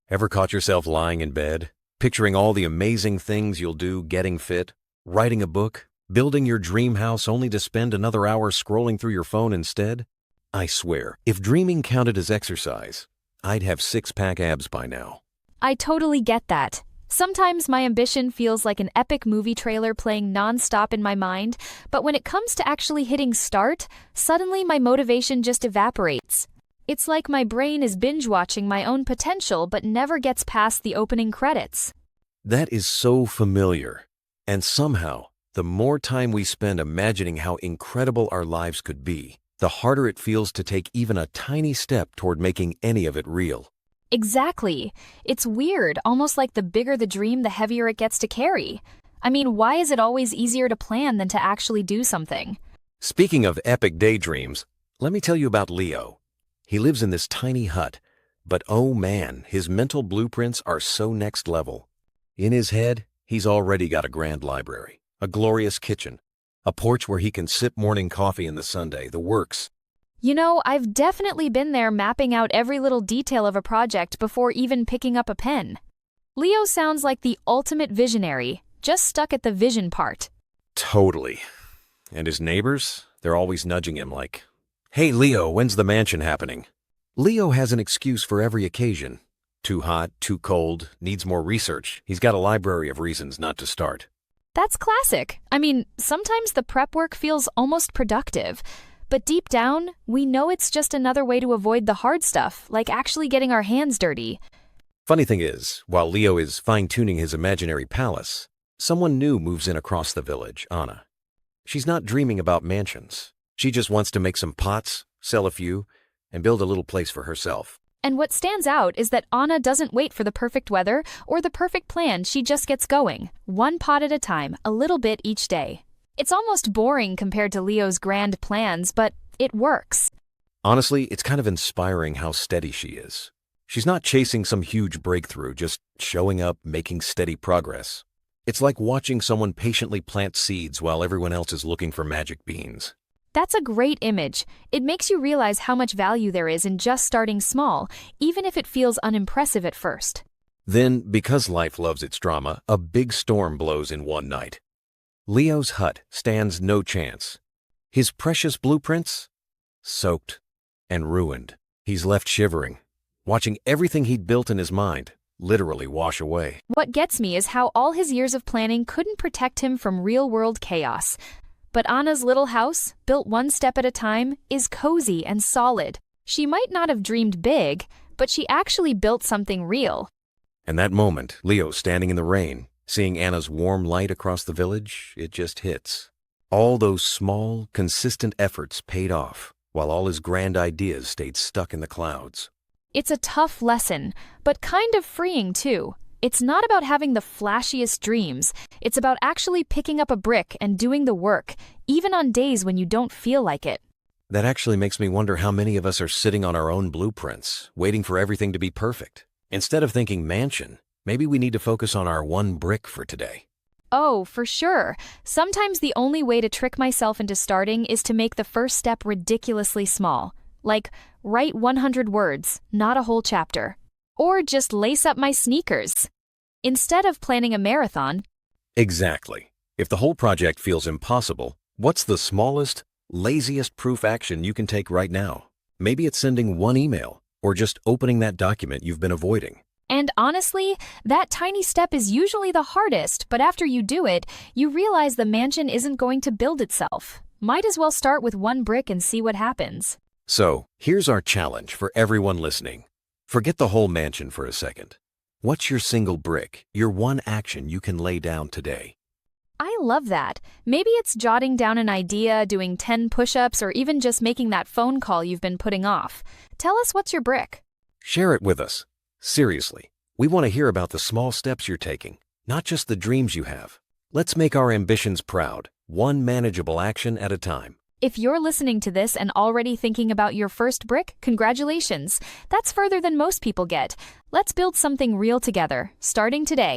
Ever caught yourself lying in bed, picturing all the amazing things you'll do getting fit, writing a book, building your dream house only to spend another hour scrolling through your phone instead? I swear, if dreaming counted as exercise, I'd have six-pack abs by now. I totally get that. Sometimes my ambition feels like an epic movie trailer playing non-stop in my mind, but when it comes to actually hitting start, suddenly my motivation just evaporates. It's like my brain is binge-watching my own potential but never gets past the opening credits. That is so familiar. And somehow, the more time we spend imagining how incredible our lives could be, the harder it feels to take even a tiny step toward making any of it real. Exactly. It's weird, almost like the bigger the dream, the heavier it gets to carry. I mean, why is it always easier to plan than to actually do something? Speaking of epic daydreams, let me tell you about Leo. He lives in this tiny hut, but oh man, his mental blueprints are so next level. In his head, he's already got a grand library, a glorious kitchen, a porch where he can sip morning coffee in the Sunday, the works. You know, I've definitely been there mapping out every little detail of a project before even picking up a pen. Leo sounds like the ultimate visionary, just stuck at the vision part. Totally. And his neighbors, they're always nudging him like, "Hey Leo, when's the mansion happening?" Leo has an excuse for every occasion. Too hot, too cold, needs more research. He's got a library of reasons not to start. That's classic. I mean, sometimes the prep work feels almost productive. But deep down, we know it's just another way to avoid the hard stuff, like actually getting our hands dirty. Funny thing is, while Leo is fine-tuning his imaginary palace, someone new moves in across the village, Anna. She's not dreaming about mansions. She just wants to make some pots, sell a few, and build a little place for herself. And what stands out is that Anna doesn't wait for the perfect weather or the perfect plan, she just gets going, one pot at a time, a little bit each day. It's almost boring compared to Leo's grand plans, but it works. Honestly, it's kind of inspiring how steady she is. She's not chasing some huge breakthrough, just showing up, making steady progress. It's like watching someone patiently plant seeds while everyone else is looking for magic beans. That's a great image. It makes you realize how much value there is in just starting small, even if it feels unimpressive at first. Then, because life loves its drama, a big storm blows in one night. Leo's hut stands no chance. His precious blueprints? Soaked and ruined. He's left shivering, watching everything he'd built in his mind literally wash away. What gets me is how all his years of planning couldn't protect him from real-world chaos. But Anna's little house, built one step at a time, is cozy and solid. She might not have dreamed big, but she actually built something real. And that moment, Leo standing in the rain, seeing Anna's warm light across the village, it just hits. All those small, consistent efforts paid off, while all his grand ideas stayed stuck in the clouds. It's a tough lesson, but kind of freeing too. It's not about having the flashiest dreams. It's about actually picking up a brick and doing the work, even on days when you don't feel like it. That actually makes me wonder how many of us are sitting on our own blueprints, waiting for everything to be perfect. Instead of thinking mansion, maybe we need to focus on our one brick for today. Oh, for sure. Sometimes the only way to trick myself into starting is to make the first step ridiculously small. Like, write 100 words, not a whole chapter. Or just lace up my sneakers. Instead of planning a marathon. Exactly. If the whole project feels impossible, what's the smallest, laziest proof action you can take right now? Maybe it's sending one email, or just opening that document you've been avoiding. And honestly, that tiny step is usually the hardest, but after you do it, you realize the mansion isn't going to build itself. Might as well start with one brick and see what happens. So, here's our challenge for everyone listening. Forget the whole mansion for a second. What's your single brick, your one action you can lay down today? I love that. Maybe it's jotting down an idea, doing 10 push-ups, or even just making that phone call you've been putting off. Tell us what's your brick. Share it with us. Seriously, we want to hear about the small steps you're taking, not just the dreams you have. Let's make our ambitions proud, one manageable action at a time. If you're listening to this and already thinking about your first brick, congratulations. That's further than most people get. Let's build something real together, starting today.